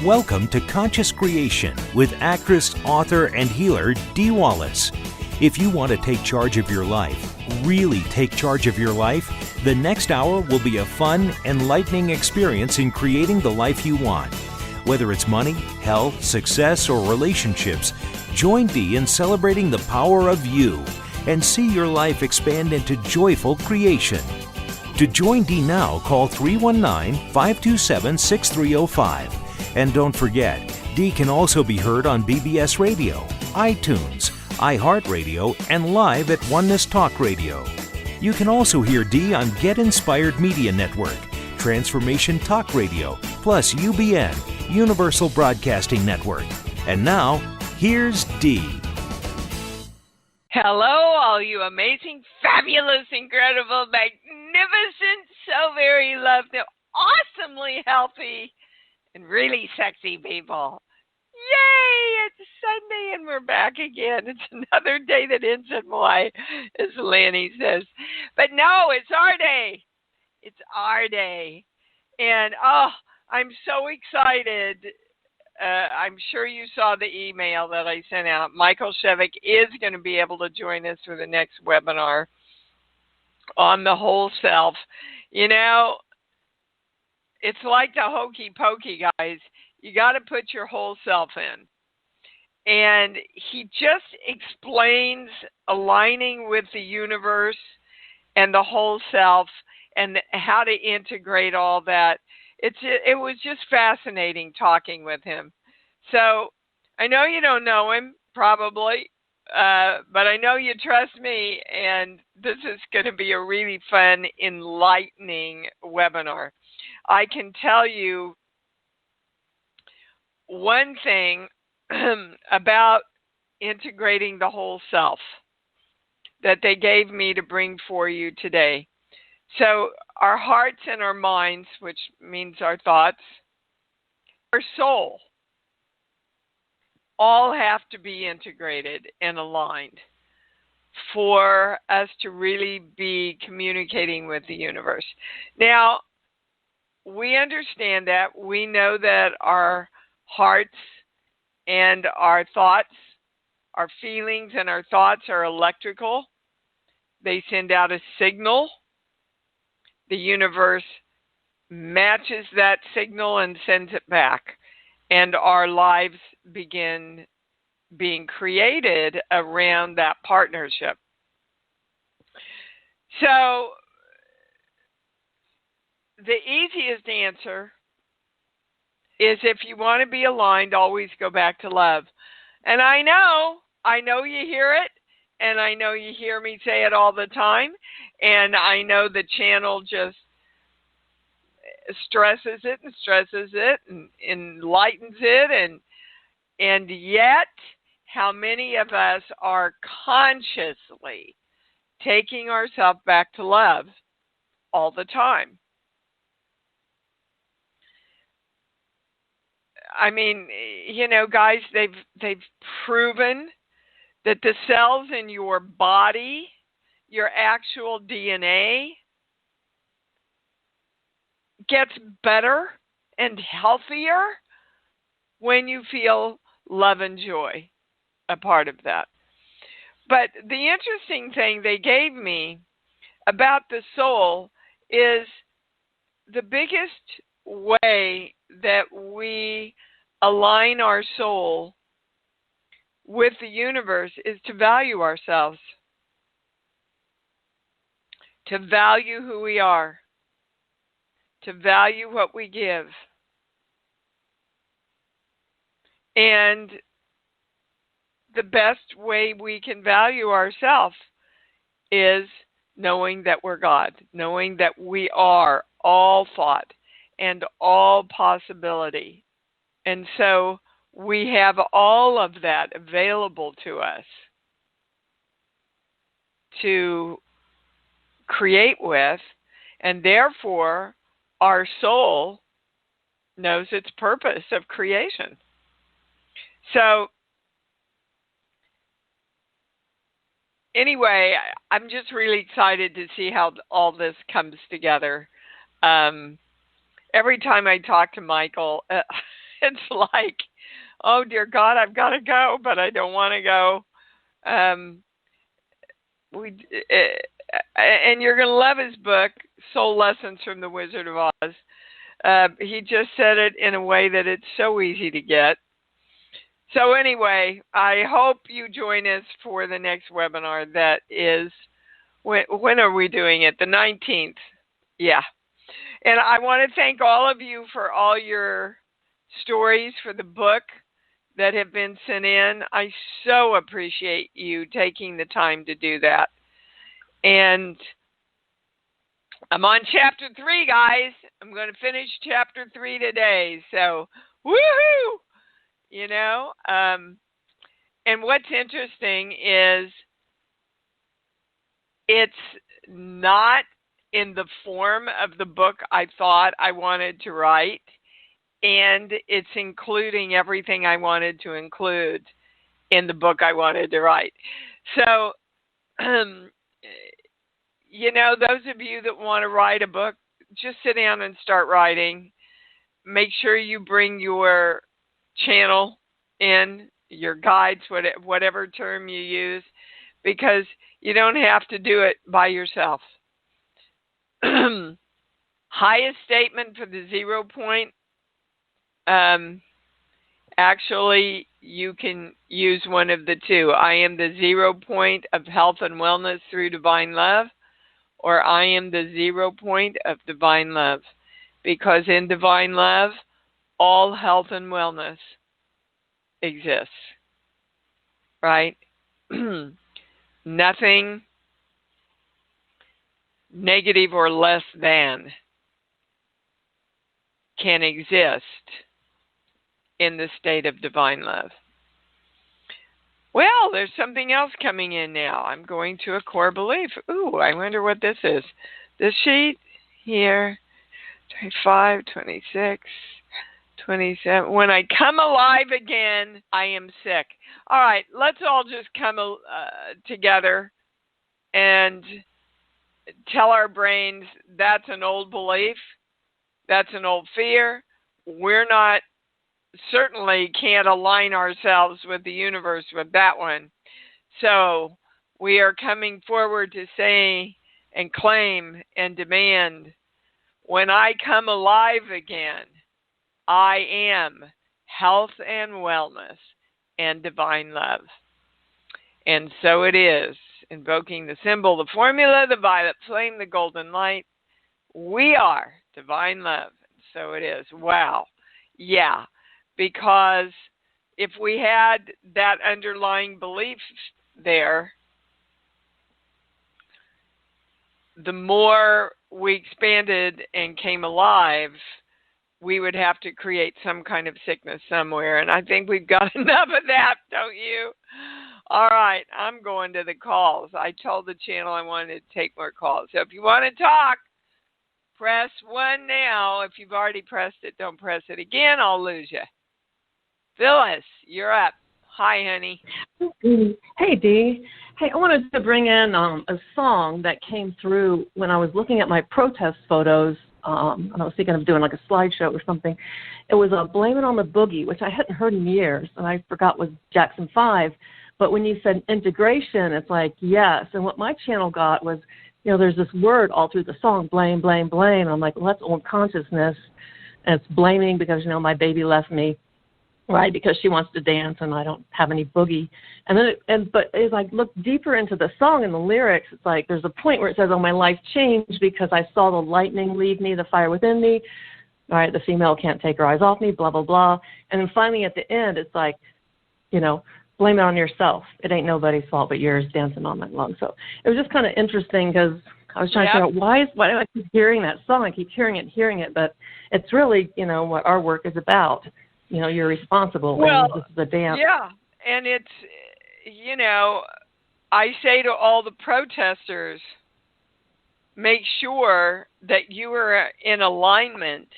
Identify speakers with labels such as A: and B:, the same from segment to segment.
A: Welcome to Conscious Creation with actress, author, and healer Dee Wallace. If you want to take charge of your life, really take charge of your life, the next hour will be a fun, enlightening experience in creating the life you want. Whether it's money, health, success, or relationships, join Dee in celebrating the power of you and see your life expand into joyful creation. To join Dee now, call 319-527-6305. And don't forget, Dee can also be heard on BBS Radio, iTunes, iHeartRadio, and live at Oneness Talk Radio. You can also hear Dee on Get Inspired Media Network, Transformation Talk Radio, plus UBN, Universal Broadcasting Network. And now, here's Dee.
B: Hello, all you amazing, fabulous, incredible, magnificent, so very loved, awesomely healthy, and really sexy people. Yay! It's Sunday and we're back again. It's another day that ends in Y, as Lanny says. But no, it's our day. It's our day. And I'm so excited. I'm sure you saw the email that I sent out. Michael Shevick is going to be able to join us for the next webinar on the whole self. You know, it's like the hokey pokey, guys. You got to put your whole self in. And he just explains aligning with the universe and the whole self and how to integrate all that. It was just fascinating talking with him. So I know you don't know him, probably, but I know you trust me, and this is going to be a really fun, enlightening webinar. I can tell you one thing about integrating the whole self that they gave me to bring for you today. So our hearts and our minds, which means our thoughts, our soul, all have to be integrated and aligned for us to really be communicating with the universe. Now, we understand that. We know that our hearts and our thoughts, our feelings and our thoughts are electrical. They send out a signal. The universe matches that signal and sends it back. And our lives begin being created around that partnership. So, the easiest answer is if you want to be aligned, always go back to love. And I know you hear it, and I know you hear me say it all the time, and I know the channel just stresses it and enlightens it, and yet how many of us are consciously taking ourselves back to love all the time? I mean, you know, guys, they've proven that the cells in your body, your actual DNA, gets better and healthier when you feel love and joy a part of that. But the interesting thing they gave me about the soul is the biggest way that we align our soul with the universe is to value ourselves, to value who we are, to value what we give. And the best way we can value ourselves is knowing that we're God, knowing that we are all thought and all possibility. And so we have all of that available to us to create with, and therefore our soul knows its purpose of creation. So anyway, I'm just really excited to see how all this comes together. Every time I talk to Michael, it's like, oh dear God, I've got to go, but I don't want to go. Um, and you're going to love his book, Soul Lessons from the Wizard of Oz. He just said it in a way that it's so easy to get. So anyway, I hope you join us for the next webinar. That is, when are we doing it? The 19th. Yeah. And I want to thank all of you for all your stories for the book that have been sent in. I so appreciate you taking the time to do that. And I'm on chapter 3, guys. I'm going to finish chapter 3 today. So, woohoo! You know, and what's interesting is it's not in the form of the book I thought I wanted to write, and it's including everything I wanted to include in the book I wanted to write. So, you know, those of you that want to write a book, just sit down and start writing. Make sure you bring your channel in, your guides, whatever term you use, because you don't have to do it by yourself. Highest statement for the 0 point, actually you can use one of the two. I am the 0 point of health and wellness through divine love, or I am the 0 point of divine love, because in divine love all health and wellness exists, right? Nothing negative or less than can exist in the state of divine love. Well, there's something else coming in now. I'm going to a core belief. Ooh, I wonder what this is. This sheet here, 25, 26, 27. When I come alive again, I am sick. All right, let's all just come together and tell our brains that's an old belief, that's an old fear. We're not, certainly can't align ourselves with the universe with that one. So we are coming forward to say and claim and demand, when I come alive again, I am health and wellness and divine love. And so it is. Invoking the symbol, the formula, the violet flame, the golden light. We are divine love. So it is. Wow. Yeah. Because if we had that underlying belief there, the more we expanded and came alive, we would have to create some kind of sickness somewhere. And I think we've got enough of that, don't you? All right, I'm going to the calls. I told the channel I wanted to take more calls. So if you want to talk, press 1 now. If you've already pressed it, don't press it again. I'll lose you. Phyllis, you're up. Hi, honey.
C: Hey, Dee. Hey, I wanted to bring in a song that came through when I was looking at my protest photos. And I was thinking of doing like a slideshow or something. It was Blame It on the Boogie, which I hadn't heard in years, and I forgot was Jackson 5. But when you said integration, it's like, yes. And what my channel got was, you know, there's this word all through the song, blame, blame, blame. I'm like, well, that's old consciousness. And it's blaming because, you know, my baby left me, right, because she wants to dance and I don't have any boogie. And then, but as I look deeper into the song and the lyrics, it's like there's a point where it says, oh, my life changed because I saw the lightning leave me, the fire within me. All right, the female can't take her eyes off me, blah, blah, blah. And then finally at the end, it's like, you know, blame it on yourself. It ain't nobody's fault but yours, dancing all night long. So it was just kind of interesting because I was trying to figure out why do I keep hearing that song? I keep hearing it, but it's really, you know, what our work is about. You know, you're responsible.
B: Well,
C: and this is a dance.
B: Yeah, and it's, you know, I say to all the protesters, make sure that you are in alignment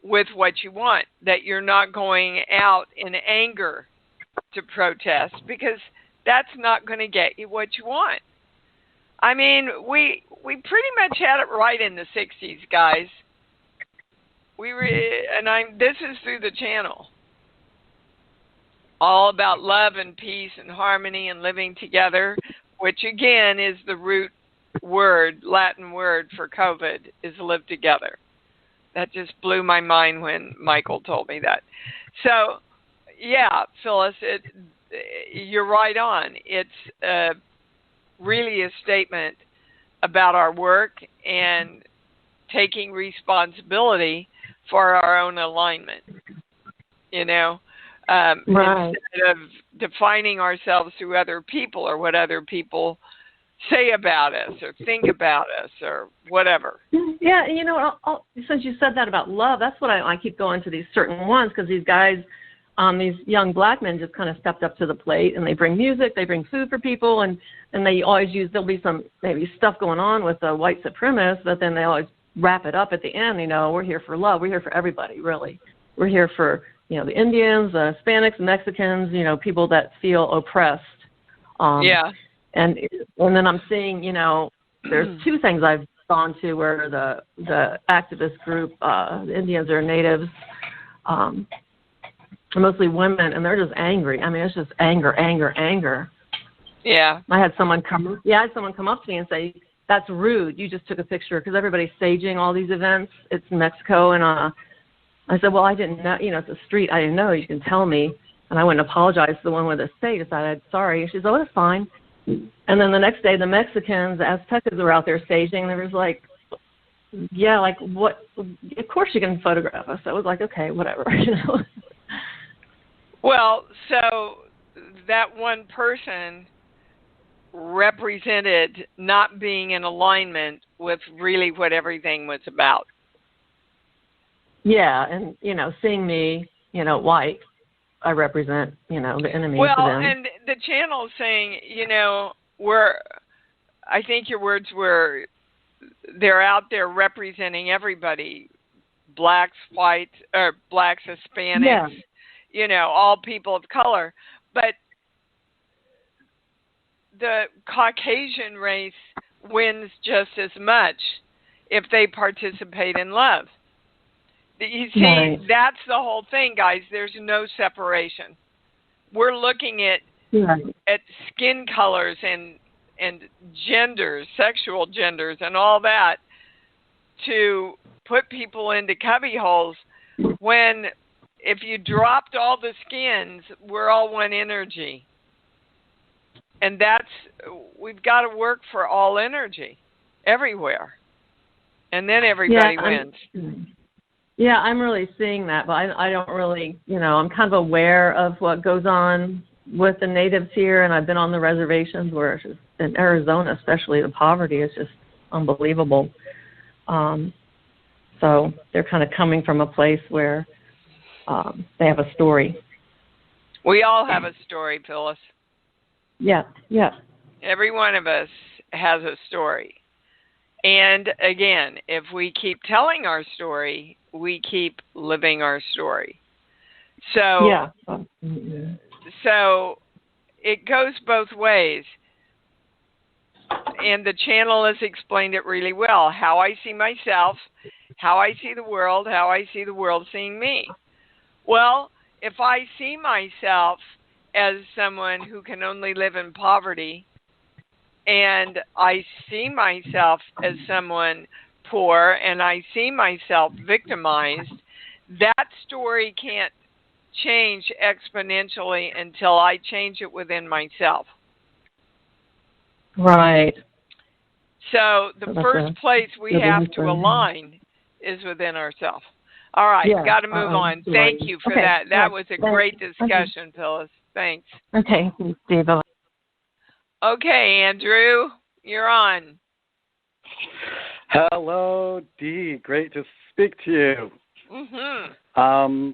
B: with what you want, that you're not going out in anger to protest, because that's not going to get you what you want. I mean, we pretty much had it right in the 60s, guys. This is through the channel. All about love and peace and harmony and living together, which again is the root word, Latin word for COVID, is live together. That just blew my mind when Michael told me that. So, yeah, Phyllis, you're right on. It's really a statement about our work and taking responsibility for our own alignment,
C: Right.
B: instead of defining ourselves through other people or what other people say about us or think about us or whatever.
C: Yeah, since you said that about love, that's what I keep going to these certain ones, because these guys, these young black men just kind of stepped up to the plate, and they bring music, they bring food for people, and they always there'll be some maybe stuff going on with the white supremacists, but then they always wrap it up at the end, we're here for love, we're here for everybody, really. We're here for, the Indians, Hispanics, Mexicans, people that feel oppressed.
B: Yeah.
C: And then I'm seeing, there's two things I've gone to where the activist group, the Indians are natives, mostly women, and they're just angry. I mean, it's just anger.
B: Yeah.
C: I had someone come up to me and say, "That's rude. You just took a picture," because everybody's staging all these events. It's in Mexico, and I said, "Well, I didn't know. It's a street. I didn't know. You can tell me." And I went and apologized to the one with the stage. I said, "Sorry." And she said, "Oh, it's fine." And then the next day, the Mexicans, the Aztecas, were out there staging. And there was like, yeah, like what? Of course you can photograph us. So I was like, okay, whatever.
B: Well, so that one person represented not being in alignment with really what everything was about.
C: Yeah, and seeing me, white, I represent, the enemy to them.
B: Well, and the channel saying, I think your words were, they're out there representing everybody, blacks, whites, or blacks, Hispanics, all people of color. But the Caucasian race wins just as much if they participate in love. You see,
C: right.
B: That's the whole thing, guys. There's no separation. We're looking at skin colors and genders, sexual genders, and all that to put people into cubby holes when if you dropped all the skins, we're all one energy. And we've got to work for all energy everywhere. And then everybody wins.
C: Yeah, I'm really seeing that, but I don't really, I'm kind of aware of what goes on with the natives here, and I've been on the reservations where it's just, in Arizona especially, the poverty is just unbelievable. So they're kind of coming from a place where they have a story.
B: We all have a story, Phyllis.
C: Yeah.
B: Every one of us has a story. And again, if we keep telling our story, we keep living our story. So, so it goes both ways. And the channel has explained it really well. How I see myself, how I see the world, how I see the world seeing me. Well, if I see myself as someone who can only live in poverty, and I see myself as someone poor, and I see myself victimized, that story can't change exponentially until I change it within myself.
C: Right.
B: So the first place we have to align is within ourselves. All right, got to move on. Thank you for that. That was a great discussion, Phyllis. Thanks.
C: Okay, Steve.
B: Okay, Andrew, you're on.
D: Hello, Dee. Great to speak to you.
B: Mm-hmm.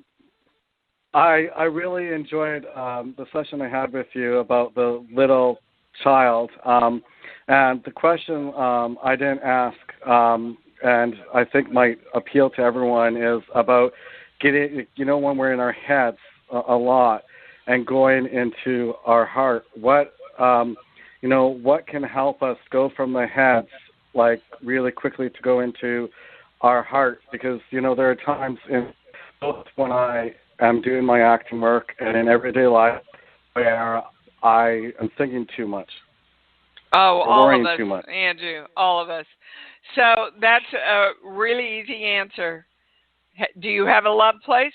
D: I really enjoyed the session I had with you about the little child. And the question I didn't ask, and I think might appeal to everyone, is about getting, when we're in our heads a lot and going into our heart, what can help us go from the heads, like really quickly, to go into our heart, because there are times in both when I am doing my acting work and in everyday life where I am thinking too much.
B: Oh, all of us,
D: too much.
B: Andrew, all of us. So that's a really easy answer. Do you have a love place?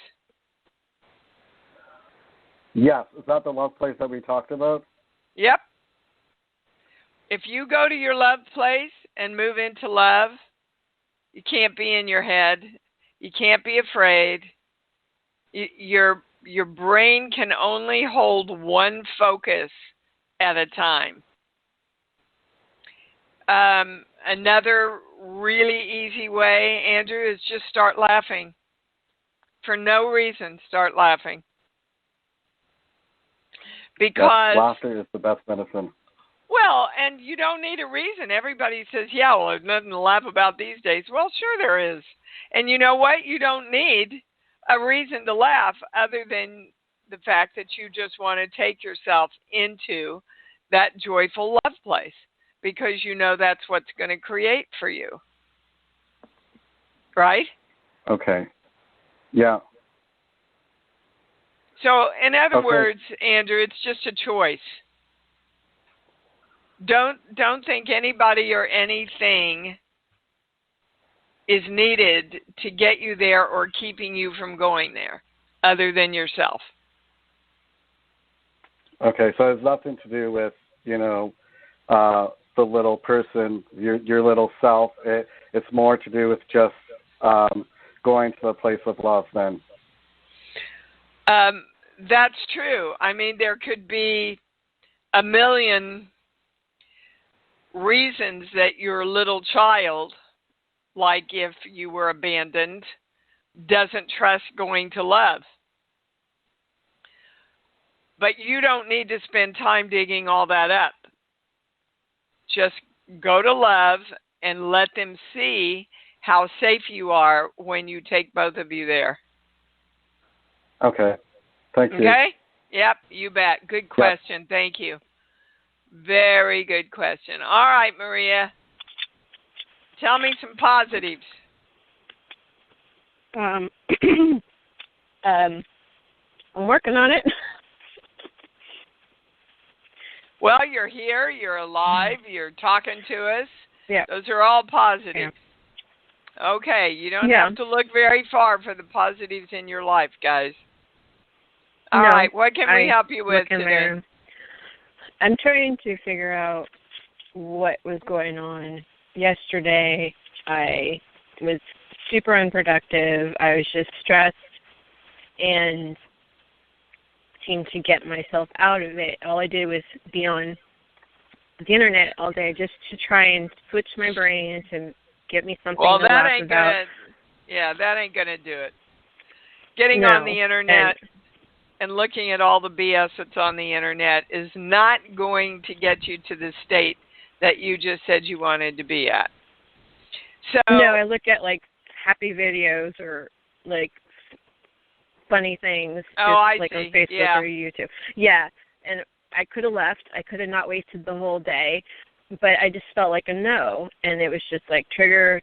D: Yes. Is that the love place that we talked about?
B: Yep. If you go to your love place and move into love, you can't be in your head. You can't be afraid. Your brain can only hold one focus at a time. Another really easy way, Andrew, is just start laughing. For no reason, start laughing. Because
D: laughter is the best medicine.
B: Well, and you don't need a reason. Everybody says, yeah, well, there's nothing to laugh about these days. Well, sure there is. And you know what? You don't need a reason to laugh other than the fact that you just want to take yourself into that joyful love place because you know that's what's going to create for you. Right?
D: Okay. Yeah.
B: So, in other words, Andrew, it's just a choice. Don't think anybody or anything is needed to get you there or keeping you from going there other than yourself.
D: Okay, so it has nothing to do with, the little person, your little self. It's more to do with just going to the place of love then.
B: That's true. I mean, there could be a million reasons that your little child, like if you were abandoned, doesn't trust going to love. But you don't need to spend time digging all that up. Just go to love and let them see how safe you are when you take both of you there.
D: Okay. Thank you.
B: Okay? Yep, you bet. Good question. Yep. Thank you. Very good question. All right, Maria. Tell me some positives.
E: I'm working on it.
B: Well, you're here, you're alive, you're talking to us.
E: Yeah.
B: Those are all positives. Yeah. Okay, you don't have to look very far for the positives in your life, guys. All right, what can we help you with today?
E: I'm trying to figure out what was going on. Yesterday, I was super unproductive. I was just stressed and seemed to get myself out of it. All I did was be on the internet all day just to try and switch my brain to get me something to laugh about.
B: That ain't going to do it. Getting on the internet and looking at all the BS that's on the internet is not going to get you to the state that you just said you wanted to be at. So
E: no, I look at like happy videos or like funny things
B: I
E: like
B: see.
E: on Facebook or YouTube. Yeah, and I could have left. I could have not wasted the whole day, but I just felt like a no, and it was just like trigger,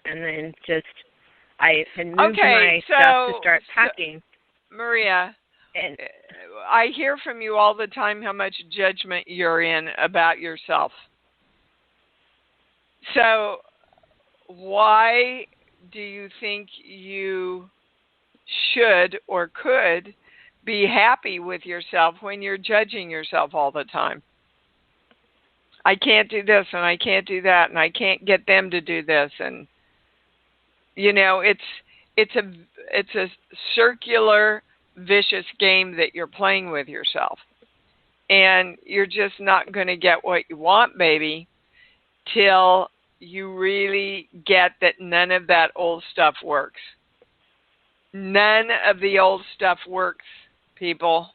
E: and then just I had moved my stuff to start packing.
B: Maria, and I hear from you all the time how much judgment you're in about yourself. So why do you think you should or could be happy with yourself when you're judging yourself all the time? I can't do this and I can't do that and I can't get them to do this, and it's a circular vicious game that you're playing with yourself, and you're just not going to get what you want, baby, till you really get that none of that old stuff works. None of the old stuff works, people.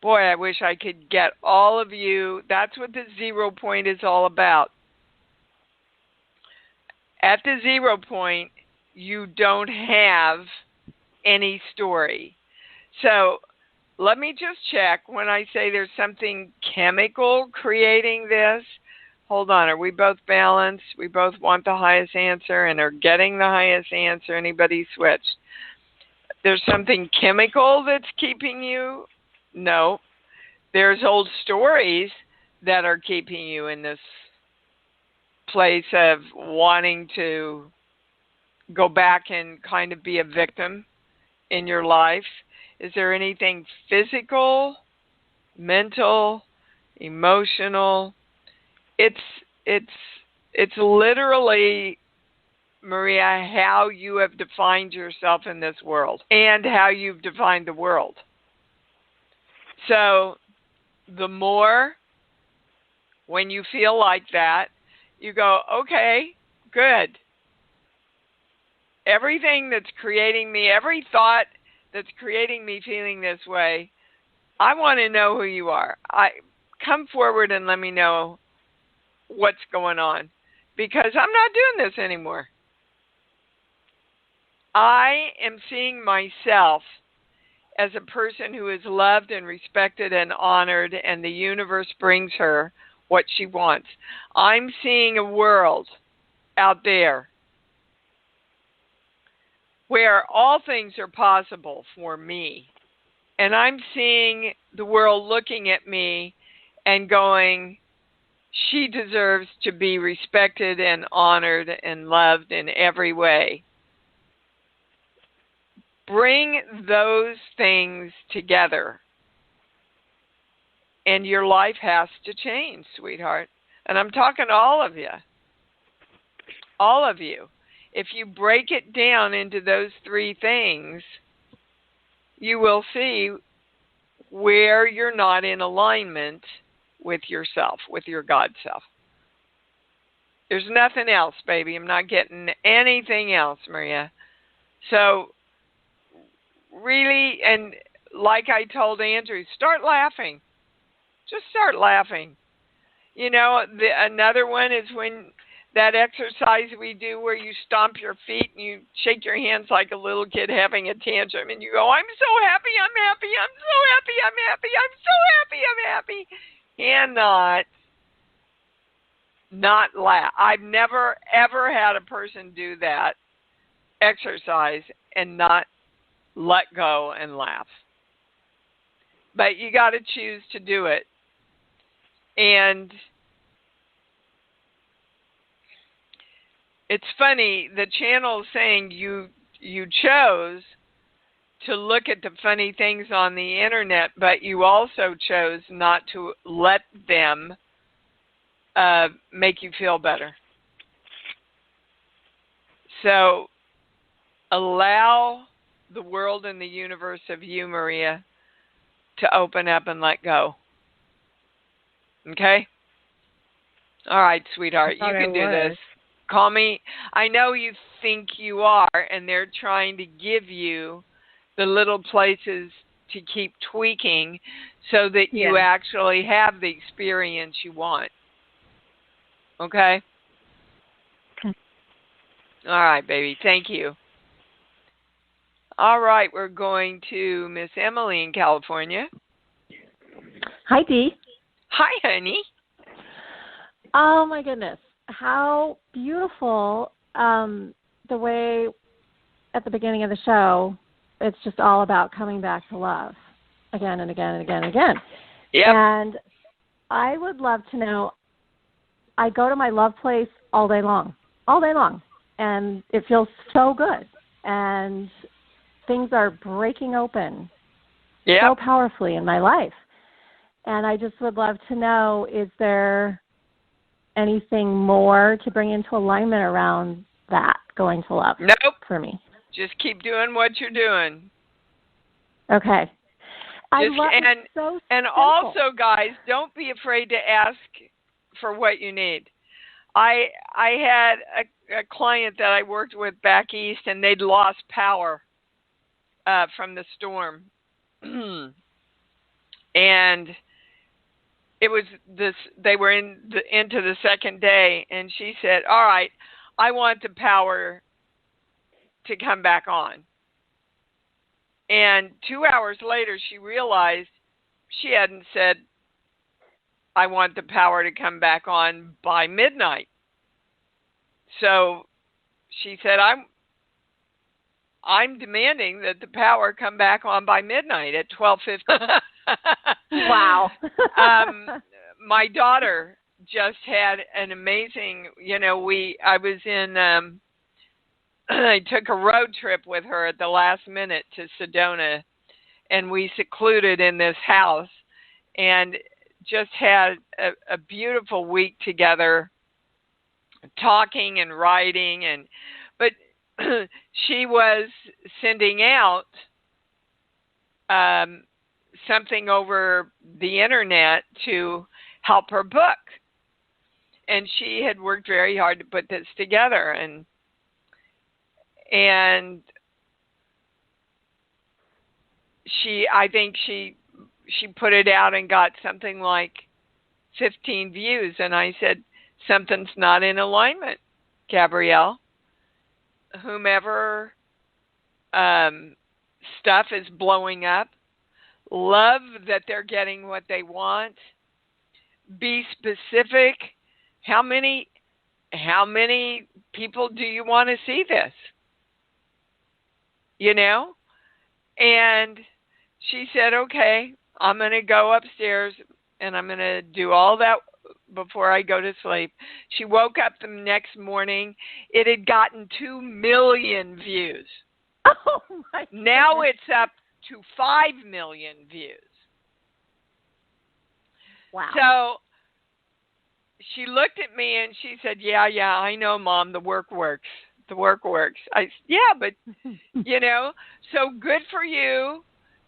B: Boy, I wish I could get all of you. That's what the 0 point is all about. At the 0 point, you don't have any story. So let me just check when I say there's something chemical creating this. Hold on. Are we both balanced? We both want the highest answer and are getting the highest answer. Anybody switch? There's something chemical that's keeping you? No. There's old stories that are keeping you in this place of wanting to go back and kind of be a victim in your life. Is there anything physical, mental, emotional? It's literally, Maria, how you have defined yourself in this world and how you've defined the world. So the more, when you feel like that, you go, okay, good. Everything that's creating me, every thought that's creating me feeling this way, I want to know who you are. Come forward and let me know what's going on, because I'm not doing this anymore. I am seeing myself as a person who is loved and respected and honored, and the universe brings her what she wants. I'm seeing a world out there where all things are possible for me. And I'm seeing the world looking at me and going, she deserves to be respected and honored and loved in every way. Bring those things together, and your life has to change, sweetheart. And I'm talking to all of you. All of you. If you break it down into those three things, you will see where you're not in alignment with yourself, with your God self. There's nothing else, baby. I'm not getting anything else, Maria. So, really, and like I told Andrew, start laughing. Just start laughing. You know, another one is when that exercise we do where you stomp your feet and you shake your hands like a little kid having a tantrum, and you go, I'm so happy, I'm happy, I'm so happy, I'm happy, I'm so happy, I'm happy. Cannot not laugh. I've never, ever had a person do that exercise and not let go and laugh. But you got to choose to do it. And it's funny, the channel is saying you chose to look at the funny things on the internet, but you also chose not to let them make you feel better. So allow the world and the universe of you, Maria, to open up and let go. Okay? All right, sweetheart, you can do this. Call me. I know you think you are, and they're trying to give you the little places to keep tweaking so that you actually have the experience you want. Okay? All right, baby. Thank you. All right, we're going to Miss Emily in California.
F: Hi, Dee.
B: Hi, honey.
F: Oh, my goodness. How beautiful, the way at the beginning of the show, it's just all about coming back to love again and again and again and again.
B: Yep.
F: And I would love to know, I go to my love place all day long, and it feels so good. And things are breaking open so powerfully in my life. And I just would love to know, is there anything more to bring into alignment around that, going to love?
B: Nope.
F: For me.
B: Just keep doing what you're doing.
F: Okay.
B: And also, guys, don't be afraid to ask for what you need. I had a client that I worked with back east, and they'd lost power from the storm. And it was this, they were into the second day, and she said, all right, I want the power to come back on. And 2 hours later, she realized she hadn't said I want the power to come back on by midnight. So she said, I'm demanding that the power come back on by midnight at 12:50.
F: Wow.
B: My daughter just had an amazing, I was in, I took a road trip with her at the last minute to Sedona, and we secluded in this house and just had a beautiful week together, talking and writing, but she was sending out something over the internet to help her book. And she had worked very hard to put this together. And I think she put it out and got something like 15 views. And I said, something's not in alignment, Gabrielle. Whomever stuff is blowing up, love that they're getting what they want. Be specific. How many people do you want to see this? And she said, okay, I'm going to go upstairs and I'm going to do all that before I go to sleep. She woke up the next morning. It had gotten 2 million views.
F: Oh my goodness.
B: Now it's up to 5 million views.
F: Wow.
B: So she looked at me and she said, yeah, I know, Mom, the work works. The work works. But, so good for you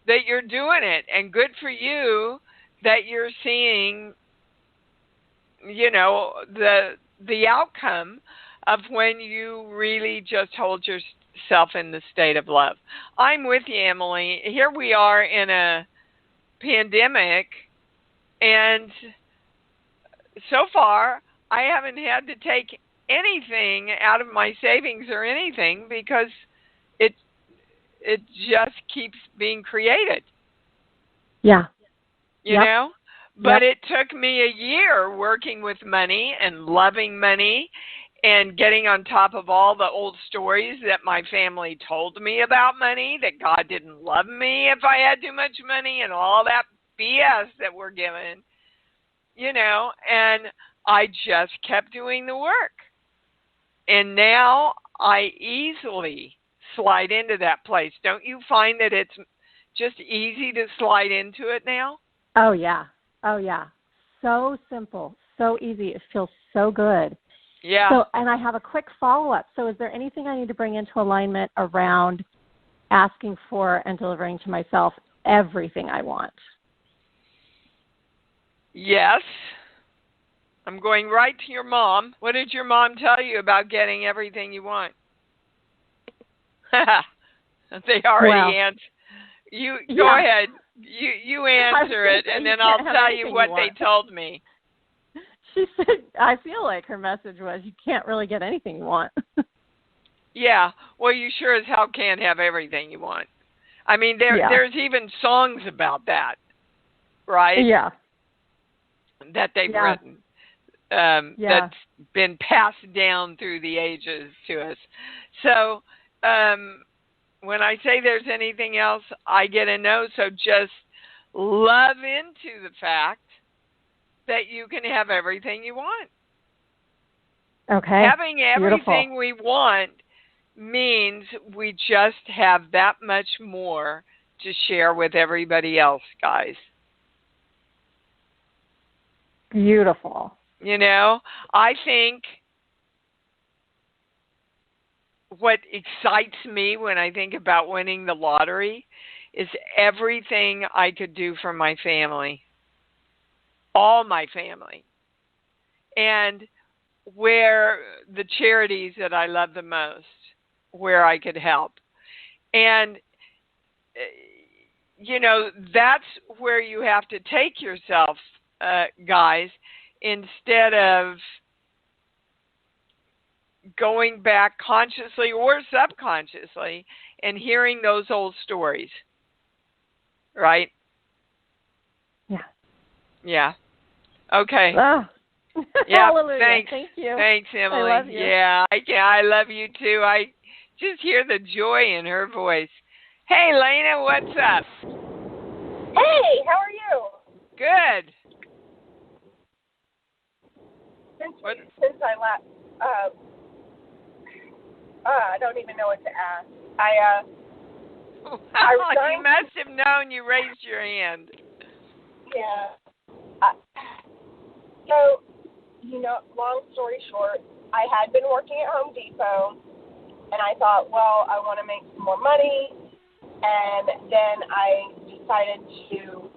B: that you're doing it, and good for you that you're seeing, the outcome of when you really just hold yourself in the state of love. I'm with you, Emily. Here we are in a pandemic, and so far I haven't had to take anything out of my savings or anything because it just keeps being created.
F: Yeah.
B: You know? But it took me a year working with money and loving money and getting on top of all the old stories that my family told me about money, that God didn't love me if I had too much money, and all that BS that we're given, and I just kept doing the work. And now I easily slide into that place. Don't you find that it's just easy to slide into it now?
F: Oh, yeah. So simple, so easy. It feels so good.
B: Yeah.
F: So, and I have a quick follow-up. So is there anything I need to bring into alignment around asking for and delivering to myself everything I want?
B: Yes. I'm going right to your mom. What did your mom tell you about getting everything you want? They already answered. You go ahead. You answer it, and then I'll tell you what they told me.
F: She said, I feel like her message was, you can't really get anything you want.
B: Yeah. Well, you sure as hell can't have everything you want. I mean, there's even songs about that, right?
F: Yeah.
B: That they've written. That's been passed down through the ages to us. So when I say there's anything else, I get a no. So just love into the fact that you can have everything you want.
F: Okay.
B: Having everything we want means we just have that much more to share with everybody else, guys.
F: Beautiful.
B: I think what excites me when I think about winning the lottery is everything I could do for my family, all my family, and where the charities that I love the most, where I could help. And, that's where you have to take yourself, guys, instead of going back consciously or subconsciously and hearing those old stories. Right?
F: Yeah.
B: Yeah. Okay.
F: Ah.
B: Yeah.
F: Hallelujah.
B: Thanks.
F: Thank you.
B: Thanks, Emily.
F: I love you.
B: Yeah, I love you too. I just hear the joy in her voice. Hey, Lena, what's up?
G: Hey, how are you?
B: Good.
G: Since I left, I don't even know what to ask. I
B: You must have known you raised your hand.
G: Yeah. So, long story short, I had been working at Home Depot, and I thought, well, I want to make some more money, and then I decided to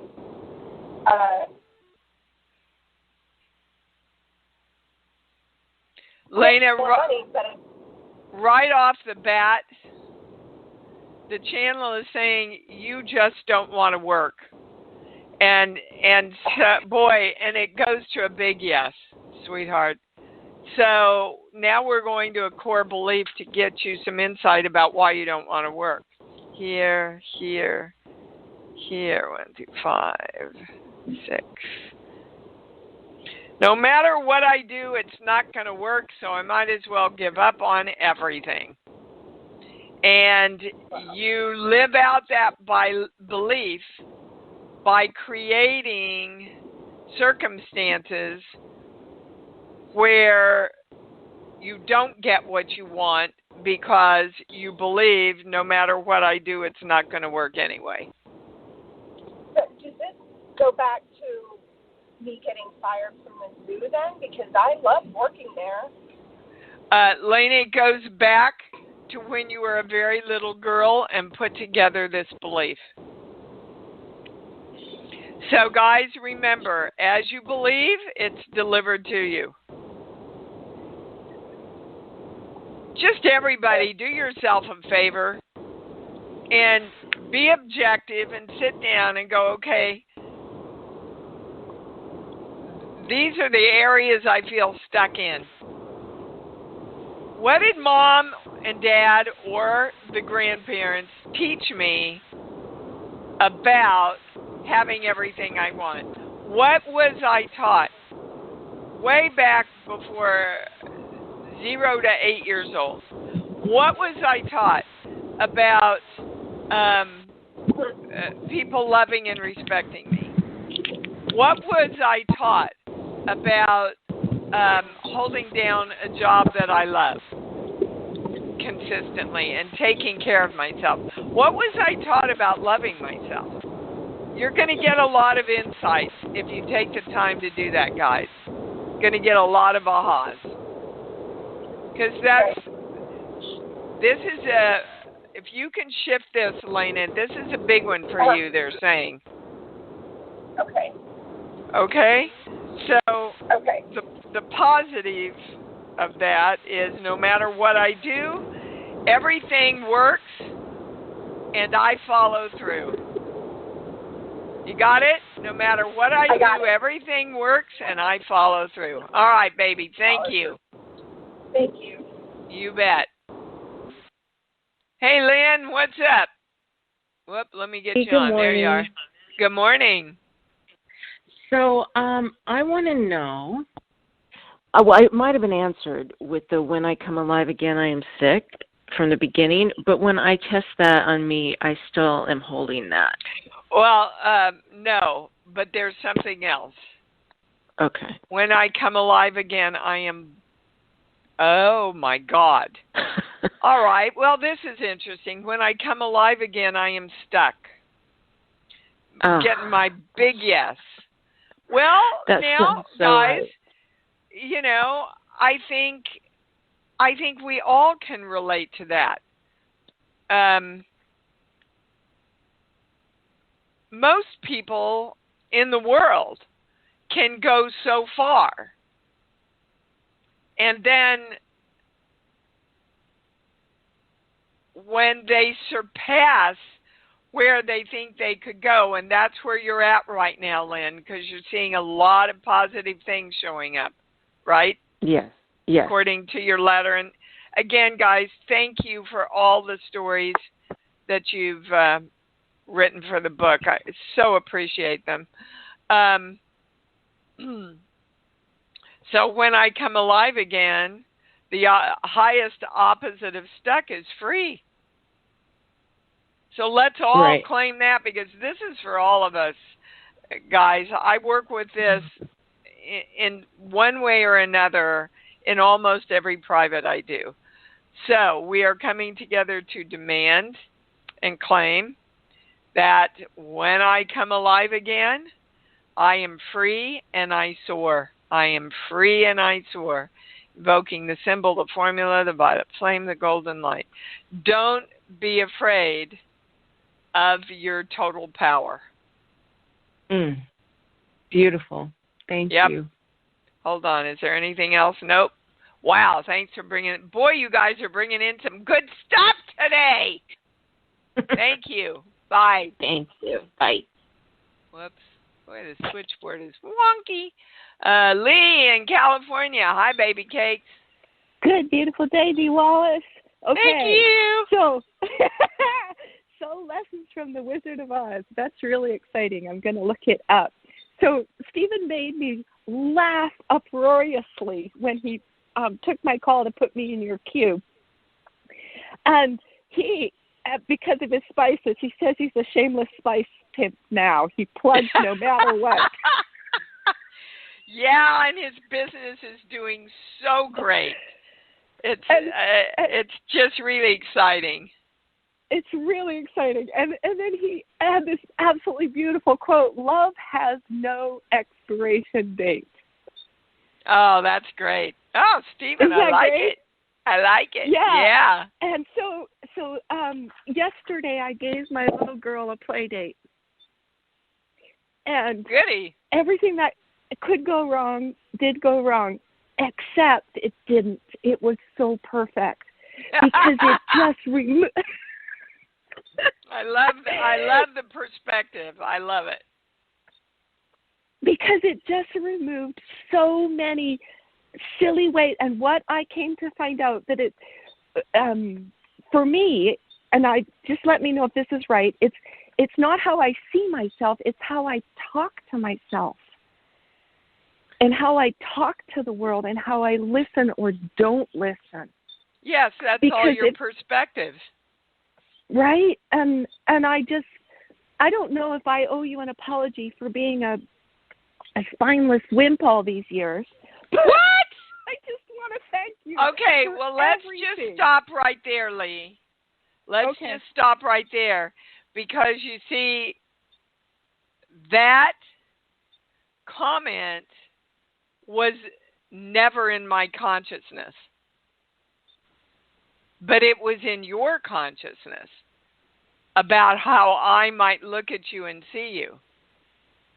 B: Lena,
G: more money, but
B: right off the bat, the channel is saying you just don't want to work. And boy, and it goes to a big yes, sweetheart. So now we're going to a core belief to get you some insight about why you don't want to work. Here, 1, 2, 5, 6. No matter what I do, it's not going to work, so I might as well give up on everything. And you live out that by belief by creating circumstances where you don't get what you want because you believe no matter what I do, it's not going to work anyway.
G: So does this go back to me getting fired from the zoo then? Because I love working there.
B: Lena, it goes back to when you were a very little girl and put together this belief. So, guys, remember, as you believe, it's delivered to you. Just everybody, do yourself a favor and be objective and sit down and go, okay, these are the areas I feel stuck in. What did Mom and Dad or the grandparents teach me about having everything I want? What was I taught way back before 0 to 8 years old? What was I taught about people loving and respecting me? What was I taught about holding down a job that I love consistently and taking care of myself? What was I taught about loving myself? You're going to get a lot of insights if you take the time to do that, guys. You're going to get a lot of ahas. Because if you can shift this, Elena, this is a big one for you, they're saying.
G: Okay.
B: Okay? So
G: Okay.
B: the positive of that is no matter what I do, everything works and I follow through. You got it? No matter what I do, everything works and I follow through. All right, baby. Thank you.
G: Thank you.
B: You bet. Hey, Lynn, what's up? Whoop, let me get you on. There you are. Good morning.
H: So, I want to know. Well, it might have been answered with the when I come alive again, I am sick from the beginning. But when I test that on me, I still am holding that.
B: Well, no, but there's something else.
H: Okay.
B: When I come alive again, I am. Oh my God. All right. Well, this is interesting. When I come alive again, I am stuck. Getting my big yes. Well, now, guys, you know, I think we all can relate to that. Most people in the world can go so far, and then when they surpass where they think they could go, and that's where you're at right now, Lynn, because you're seeing a lot of positive things showing up, right?
H: Yes. Yes.
B: According to your letter. And again, guys, thank you for all the stories that you've written for the book. I so appreciate them. So when I come alive again, the highest opposite of stuck is free. So let's all claim that, because this is for all of us, guys. I work with this in one way or another in almost every private I do. So we are coming together to demand and claim that when I come alive again, I am free and I soar. I am free and I soar. Invoking the symbol, the formula, the violet flame, the golden light. Don't be afraid of your total power.
E: Beautiful. Thank you.
B: Hold on. Is there anything else? Nope. Wow. Thanks for bringing it. Boy, you guys are bringing in some good stuff today. Thank you. Bye.
E: Thank you. Bye.
B: Whoops. Boy, the switchboard is wonky. Lee in California. Hi, baby cakes.
I: Good, beautiful day, Dee Wallace. Okay.
B: Thank you.
I: So, lessons from the Wizard of Oz. That's really exciting. I'm going to look it up. So Stephen made me laugh uproariously when he took my call to put me in your queue. And he, because of his spices, he says he's a shameless spice pimp now. He plugs no matter what.
B: Yeah, and his business is doing so great. It's just really exciting.
I: It's really exciting. And then he had this absolutely beautiful quote, "Love has no expiration date."
B: Oh, that's great. Oh, Stephen, I like it. I like it.
I: Yeah. And so yesterday I gave my little girl a play date. And
B: goody.
I: Everything that could go wrong did go wrong, except it didn't. It was so perfect because it just removed.
B: I love the perspective. I love it.
I: Because it just removed so many silly ways. And what I came to find out that it, for me, and I just let me know if this is right, it's not how I see myself, it's how I talk to myself. And how I talk to the world and how I listen or don't listen.
B: Yes, that's because all your perspectives.
I: Right? And I don't know if I owe you an apology for being a spineless wimp all these years.
B: What?
I: I just want to thank you.
B: Okay, well, let's just stop right there, Lee. Let's just stop right there. Because you see, that comment was never in my consciousness. But it was in your consciousness about how I might look at you and see you.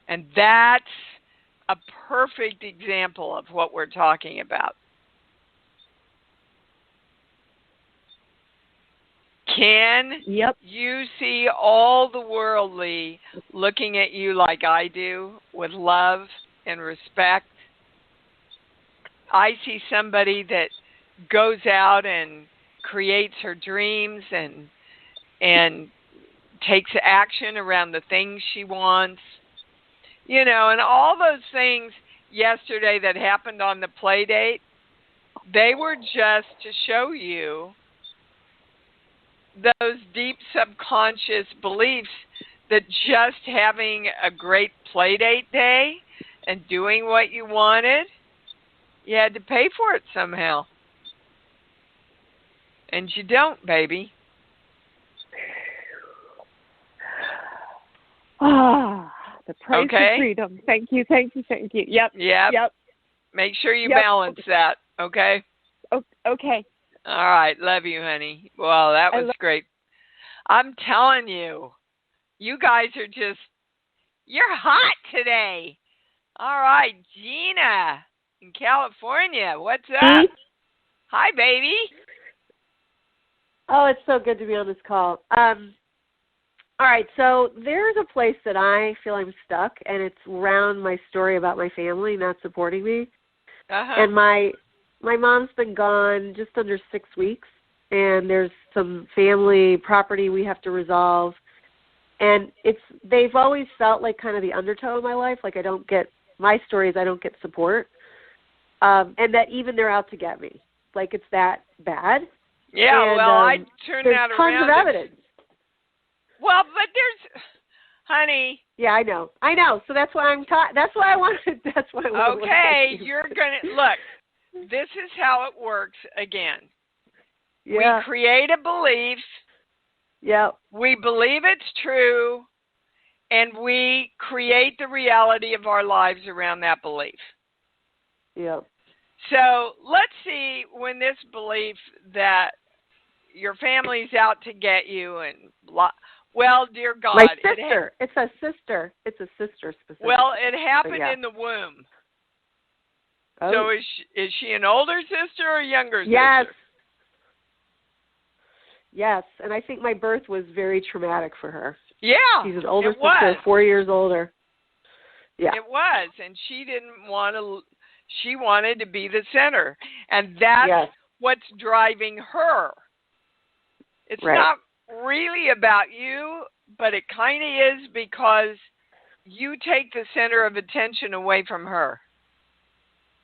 B: And that's a perfect example of what we're talking about. Can you see all the worldly looking at you like I do, with love and respect? I see somebody that goes out and creates her dreams and takes action around the things she wants. You know, and all those things yesterday that happened on the play date, they were just to show you those deep subconscious beliefs that just having a great play date day and doing what you wanted, you had to pay for it somehow. And you don't, baby.
I: The price of freedom. Thank you. Yep.
B: Make sure you balance that, okay?
I: Okay.
B: All right. Love you, honey. Well, that was great. I'm telling you, you guys are just, you're hot today. All right, Gina in California. What's up? Hi, baby.
J: Oh, it's so good to be on this call. All right, so there's a place that I feel I'm stuck, and it's around my story about my family not supporting me. And my mom's been gone just under 6 weeks, and there's some family property we have to resolve. And they've always felt like kind of the undertow of my life, like I don't get my story is I don't get support, and that even they're out to get me. Like it's that bad.
B: Yeah,
J: and,
B: well, I turned that
J: tons
B: around.
J: Of evidence.
B: Well, but there's, honey.
J: Yeah, I know. So that's why that's why I wanted. That's why I wanted.
B: Okay, you're gonna look. This is how it works again.
J: Yeah.
B: We create a belief.
J: Yeah.
B: We believe it's true, and we create the reality of our lives around that belief.
J: Yeah.
B: So let's see when this belief that your family's out to get you and blah. Well, dear God.
J: My sister. It's a sister. It's a sister specifically.
B: Well, it happened in the womb.
J: Oh.
B: So is she an older sister or a younger
J: yes.
B: sister?
J: Yes, and I think my birth was very traumatic for her.
B: Yeah,
J: she's an older
B: it
J: sister,
B: was.
J: 4 years older. Yeah,
B: it was, and she didn't want to. She wanted to be the center, and that's what's driving her. It's not really about you, but it kind of is because you take the center of attention away from her.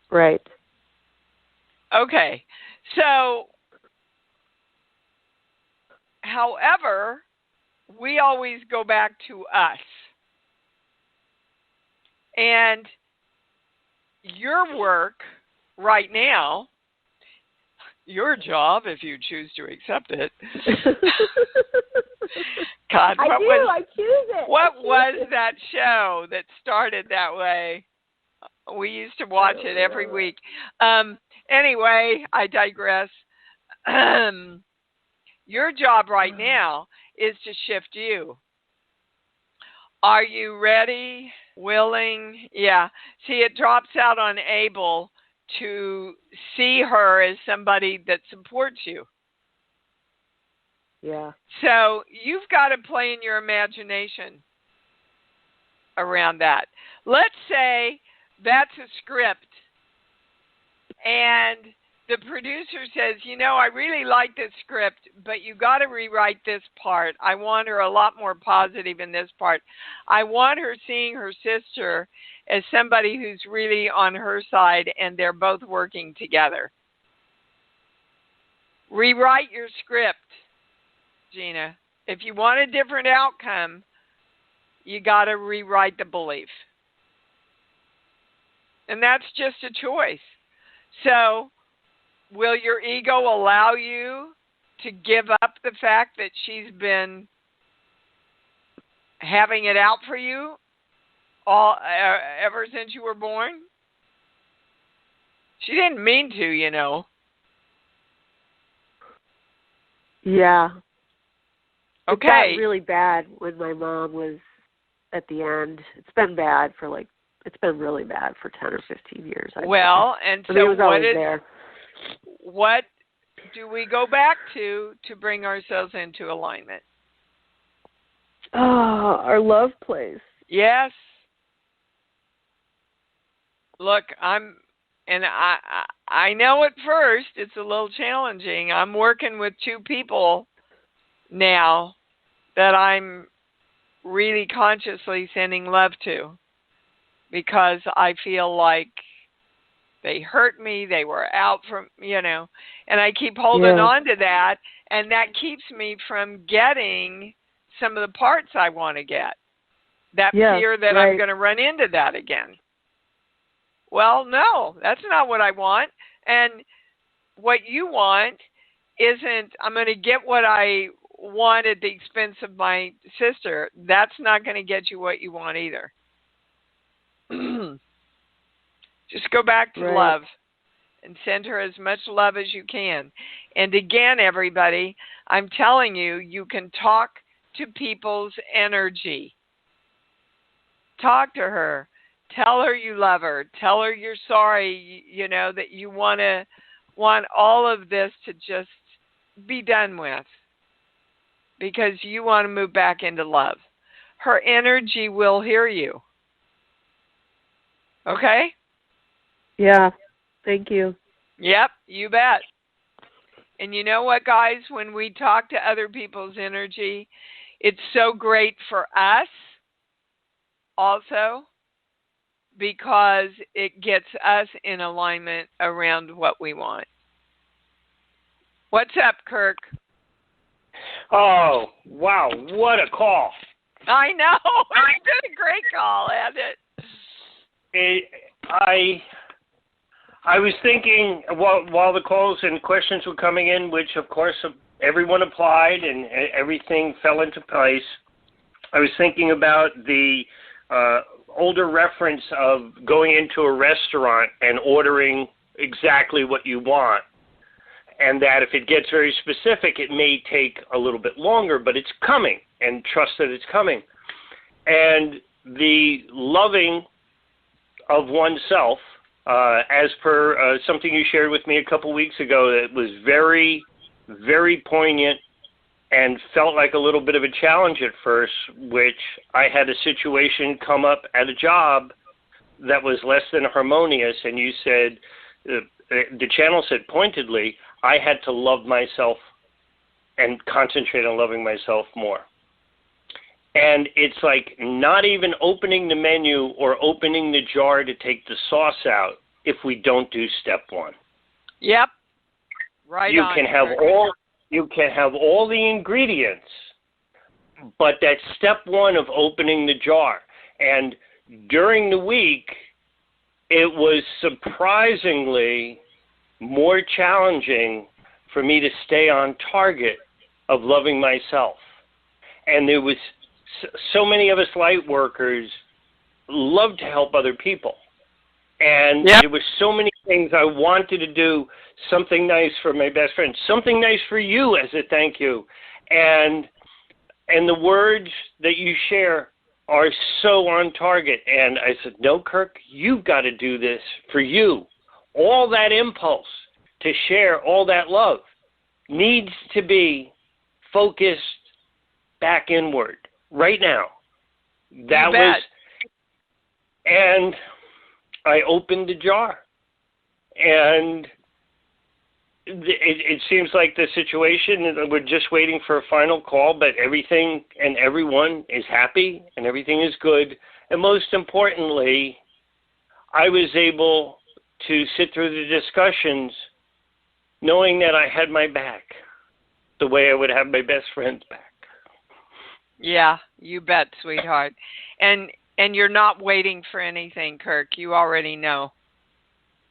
J: Right.
B: Okay, so. However, we always go back to us. And your work right now, your job, if you choose to accept it. God,
J: I choose it.
B: What was that show that started that way? We used to watch it every week. Anyway, I digress. Your job right now is to shift you. Are you ready, willing? Yeah. See, it drops out on able to see her as somebody that supports you.
J: Yeah.
B: So you've got to play in your imagination around that. Let's say that's a script and the producer says, I really like this script, but you got to rewrite this part. I want her a lot more positive in this part. I want her seeing her sister as somebody who's really on her side and they're both working together. Rewrite your script, Gina. If you want a different outcome, you got to rewrite the belief. And that's just a choice. So, will your ego allow you to give up the fact that she's been having it out for you ever since you were born? She didn't mean to,
J: Yeah.
B: Okay.
J: It got really bad when my mom was at the end. It's been bad for it's been really bad for 10 or 15 years.
B: And so
J: it was always there.
B: What do we go back to bring ourselves into alignment?
J: Our love place.
B: Yes. Look, I know at first it's a little challenging. I'm working with 2 people now that I'm really consciously sending love to because I feel like they hurt me, they were out from, and I keep holding on to that, and that keeps me from getting some of the parts I want to get. That fear that I'm going to run into that again. Well, no, that's not what I want. And what you want isn't, I'm going to get what I want at the expense of my sister. That's not going to get you what you want either. Just go back to love and send her as much love as you can. And again, everybody, I'm telling you, you can talk to people's energy. Talk to her. Tell her you love her. Tell her you're sorry, that you want all of this to just be done with because you want to move back into love. Her energy will hear you. Okay?
J: Yeah. Thank you.
B: Yep, you bet. And you know what, guys? When we talk to other people's energy, it's so great for us also because it gets us in alignment around what we want. What's up, Kirk?
K: Oh, wow, what a call.
B: I know. It's been a great call, hasn't it?
K: I was thinking while the calls and questions were coming in, which of course everyone applied and everything fell into place, I was thinking about the older reference of going into a restaurant and ordering exactly what you want. And that if it gets very specific, it may take a little bit longer, but it's coming, and trust that it's coming. And the loving of oneself, as per something you shared with me a couple weeks ago, that was very, very poignant and felt like a little bit of a challenge at first, which I had a situation come up at a job that was less than harmonious, and you said, the channel said pointedly, I had to love myself and concentrate on loving myself more. And it's like not even opening the menu or opening the jar to take the sauce out if we don't do step one.
B: Yep. Right
K: you
B: on.
K: You can have all the ingredients, but that step one of opening the jar. And during the week, it was surprisingly more challenging for me to stay on target of loving myself. And there was so many of us light workers love to help other people. And there were so many things I wanted to do, something nice for my best friend, something nice for you as a thank you. And the words that you share are so on target. And I said, no, Kirk, you've got to do this for you. All that impulse to share all that love needs to be focused back inward right now. That was, and I opened the jar, and it seems like the situation, we're just waiting for a final call, but everything and everyone is happy and everything is good. And most importantly, I was able to sit through the discussions knowing that I had my back the way I would have my best friend's back.
B: Yeah, you bet, sweetheart. And you're not waiting for anything, Kirk. You already know.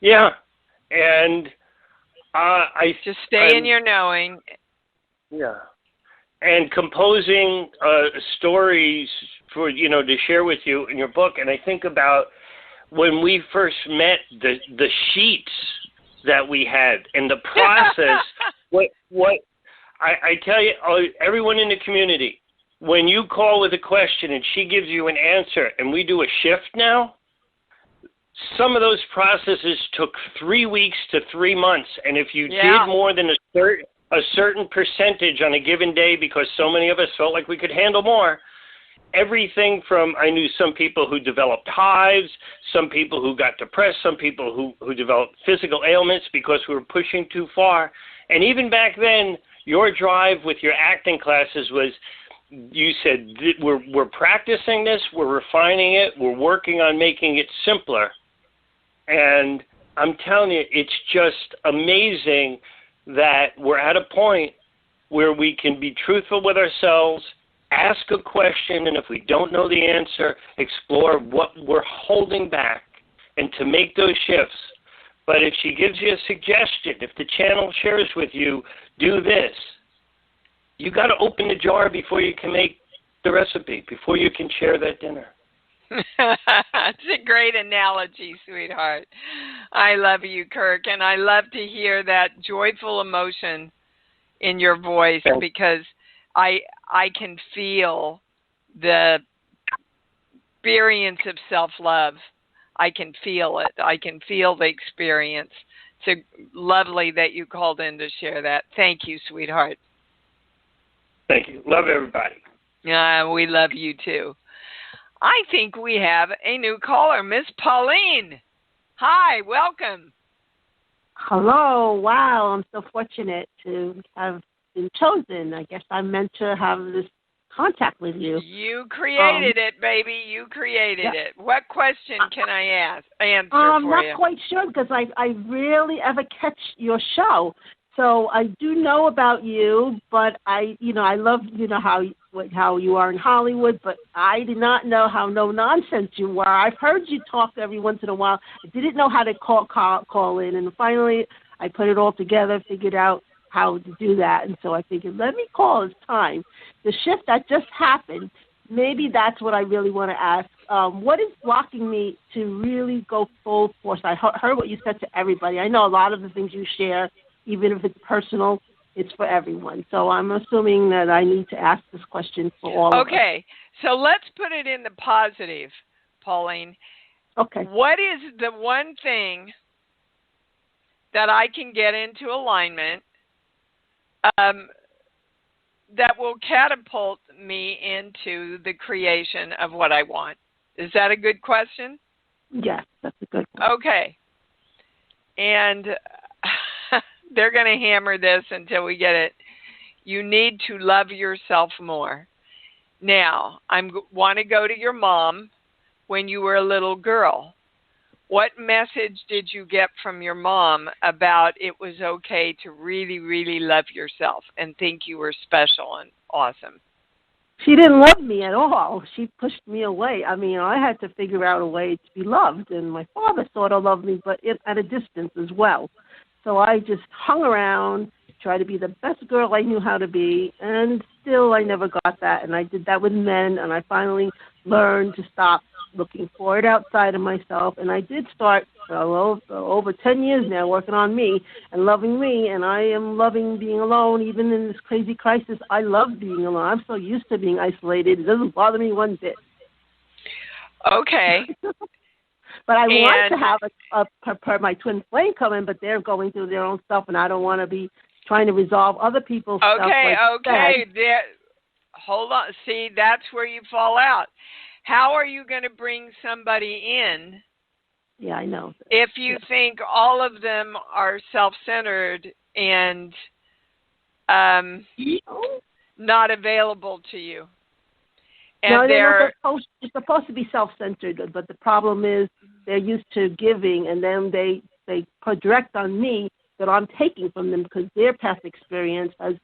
K: Yeah, and I
B: just stay in your knowing.
K: Yeah, and composing stories for to share with you in your book, and I think about when we first met, the sheets that we had and the process. what I tell you, everyone in the community, when you call with a question and she gives you an answer and we do a shift now, some of those processes took 3 weeks to 3 months. And if you did more than a certain percentage on a given day, because so many of us felt like we could handle more, everything from, I knew some people who developed hives, some people who got depressed, some people who developed physical ailments because we were pushing too far. And even back then, your drive with your acting classes was, you said, we're practicing this, we're refining it, we're working on making it simpler. And I'm telling you, it's just amazing that we're at a point where we can be truthful with ourselves, ask a question, and if we don't know the answer, explore what we're holding back and to make those shifts. But if she gives you a suggestion, if the channel shares with you, do this, you got to open the jar before you can make the recipe, before you can share that dinner.
B: It's a great analogy, sweetheart. I love you, Kirk, and I love to hear that joyful emotion in your voice, because I can feel the experience of self-love. I can feel it. I can feel the experience. It's lovely that you called in to share that. Thank you, sweetheart.
K: Thank you. Love everybody.
B: We love you too. I think we have a new caller, Miss Pauline. Hi, welcome.
L: Hello. Wow, I'm so fortunate to have been chosen. I guess I'm meant to have this contact with you.
B: You created it, baby. You created it. What question can I answer
L: I'm
B: for
L: not
B: you?
L: quite sure because I rarely ever catch your show. So I do know about you, but I love, how you are in Hollywood, but I did not know how no nonsense you were. I've heard you talk every once in a while. I didn't know how to call in, and finally I put it all together, figured out how to do that, and so I figured, let me call. It's time. The shift that just happened, maybe that's what I really want to ask. What is blocking me to really go full force? I heard what you said to everybody. I know a lot of the things you share, even if it's personal, it's for everyone. So I'm assuming that I need to ask this question for all of us.
B: Okay, so let's put it in the positive, Pauline.
L: Okay.
B: What is the one thing that I can get into alignment that will catapult me into the creation of what I want? Is that a good question?
L: Yes, that's a good one.
B: Okay. And they're going to hammer this until we get it. You need to love yourself more. Now, I want to go to your mom when you were a little girl. What message did you get from your mom about it was okay to really, really love yourself and think you were special and awesome?
L: She didn't love me at all. She pushed me away. I mean, I had to figure out a way to be loved, and my father sort of loved me, but at a distance as well. So I just hung around, tried to be the best girl I knew how to be, and still I never got that. And I did that with men, and I finally learned to stop looking for it outside of myself. And I did start over 10 years now working on me and loving me, and I am loving being alone. Even in this crazy crisis, I love being alone. I'm so used to being isolated. It doesn't bother me one bit.
B: Okay.
L: But I want to have my twin flame come in, but they're going through their own stuff, and I don't want to be trying to resolve other people's stuff.
B: Okay. Hold on. See, that's where you fall out. How are you going to bring somebody in?
L: Yeah, I know.
B: If you think all of them are self-centered and not available to you. And
L: no, they're supposed to be self-centered, but the problem is they're used to giving, and then they project on me that I'm taking from them because their past experience has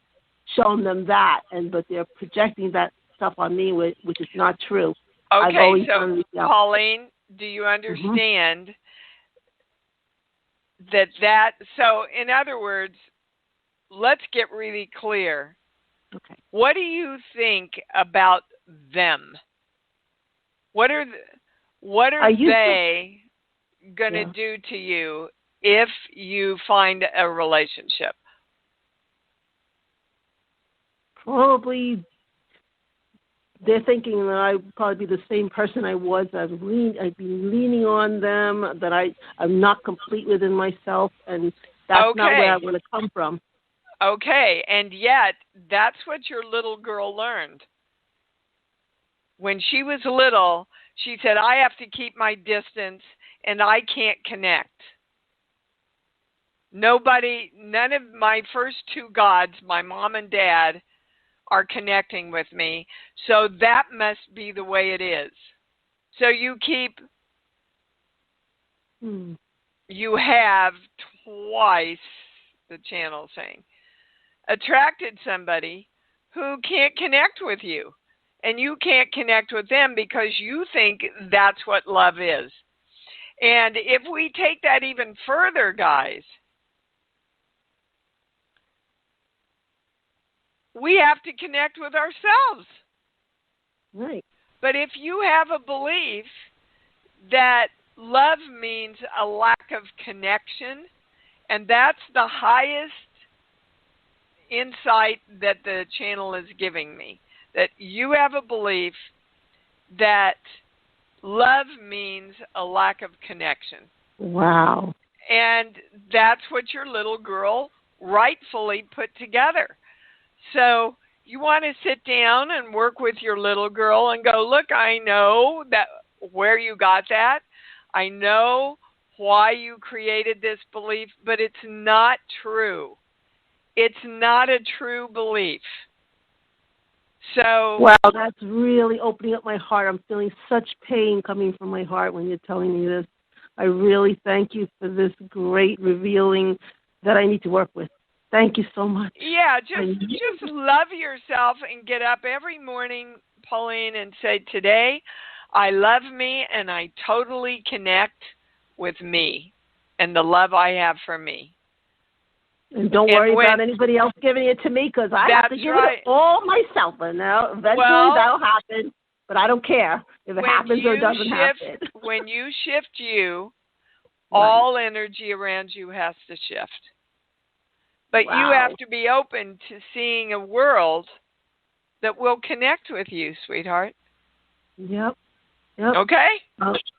L: shown them that, but they're projecting that stuff on me, which is not true.
B: Okay, so Pauline, do you understand that? So, in other words, let's get really clear.
L: Okay.
B: What do you think about them? What are they going to do to you if you find a relationship?
L: Probably they're thinking that I'd probably be the same person I was. I'd be leaning on them, that I'm not complete within myself, and that's not where I want to come from.
B: Okay, and yet that's what your little girl learned. When she was little, she said, I have to keep my distance and I can't connect. None of my first two gods, my mom and dad, are connecting with me. So that must be the way it is. So you you have twice the channel saying, attracted somebody who can't connect with you. And you can't connect with them because you think that's what love is. And if we take that even further, guys, we have to connect with ourselves.
L: Right.
B: But if you have a belief that love means a lack of connection, and that's the highest insight that the channel is giving me, that you have a belief that love means a lack of connection.
L: Wow.
B: And that's what your little girl rightfully put together. So you want to sit down and work with your little girl and go, look, I know that where you got that. I know why you created this belief, but it's not true. It's not a true belief. So.
L: Wow, that's really opening up my heart. I'm feeling such pain coming from my heart when you're telling me this. I really thank you for this great revealing that I need to work with. Thank you so much.
B: Yeah, just love yourself and get up every morning, Pauline, and say, today I love me and I totally connect with me and the love I have for me.
L: And don't worry about anybody else giving it to me, because I have to give it all myself. And now eventually that'll happen, but I don't care if it happens or doesn't happen.
B: When you shift you, all energy around you has to shift. But you have to be open to seeing a world that will connect with you, sweetheart.
L: Yep.
B: Okay?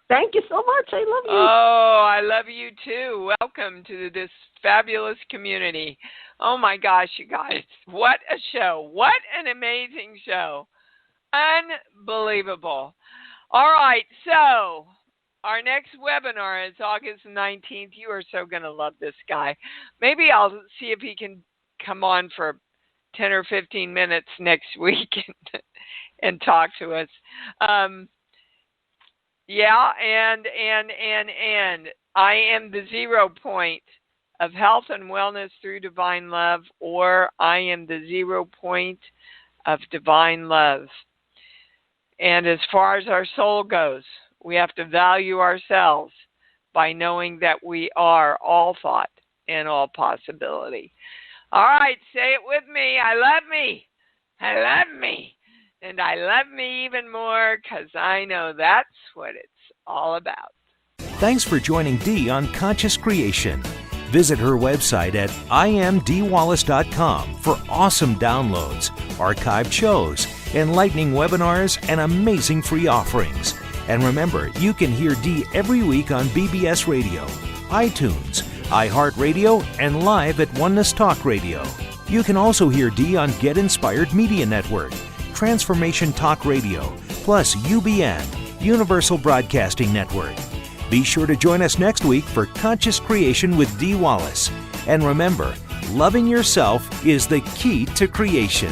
L: Thank you so much. I love you.
B: Oh, I love you too. Welcome to this fabulous community. Oh my gosh, you guys. What a show. What an amazing show. Unbelievable. All right, so our next webinar is August 19th. You are so going to love this guy. Maybe I'll see if he can come on for 10 or 15 minutes next week and talk to us. And I am the 0 point of health and wellness through divine love, or I am the 0 point of divine love. And as far as our soul goes, we have to value ourselves by knowing that we are all thought and all possibility. All right, say it with me. I love me. I love me. And I love me even more because I know that's what it's all about.
A: Thanks for joining Dee on Conscious Creation. Visit her website at imdwallace.com for awesome downloads, archived shows, enlightening webinars, and amazing free offerings. And remember, you can hear Dee every week on BBS Radio, iTunes, iHeartRadio, and live at Oneness Talk Radio. You can also hear Dee on Get Inspired Media Network, Transformation Talk Radio, plus UBN, Universal Broadcasting Network. Be sure to join us next week for Conscious Creation with Dee Wallace. And remember, loving yourself is the key to creation.